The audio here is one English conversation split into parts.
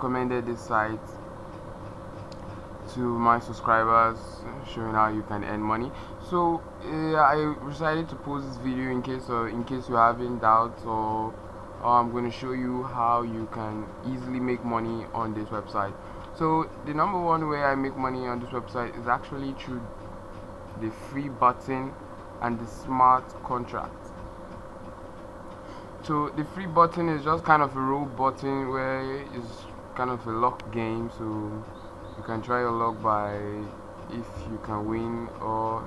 recommended this site to my subscribers, showing how you can earn money. So I decided to post this video in case you're having doubts, or I'm going to show you how you can easily make money on this website. So the number one way I make money on this website is actually through the free button and the smart contract. So the free button is just kind of a roll button where it's kind of a luck game, so you can try your luck by if you can win or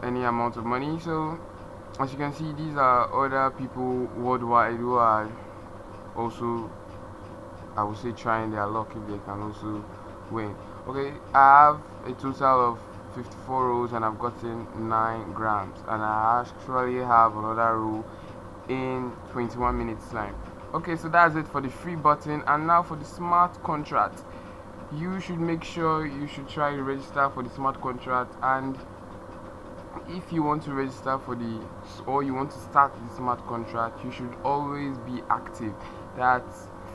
any amount of money. So as you can see, these are other people worldwide who are also, I would say, trying their luck if they can also win. Okay, I have a total of 54 rolls and I've gotten 9 grams, and I actually have another roll in 21 minutes time. Okay, so that's it for the free button. And now for the smart contract, you should make sure you should try to register for the smart contract. And if you want to register for or you want to start the smart contract, you should always be active. That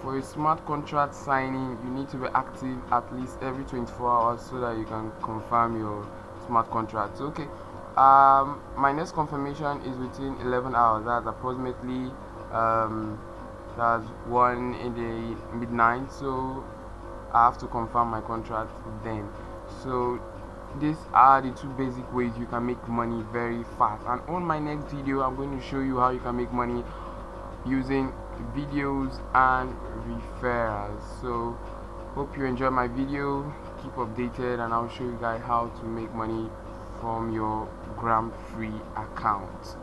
for a smart contract signing, you need to be active at least every 24 hours so that you can confirm your smart contract. Okay, my next confirmation is within 11 hours. That's approximately that's 1 in the midnight, so I have to confirm my contract then. So these are the two basic ways you can make money very fast. And on my next video, I'm going to show you how you can make money using videos and referrals. So hope you enjoy my video. Keep updated, and I'll show you guys how to make money from your Gramfree account.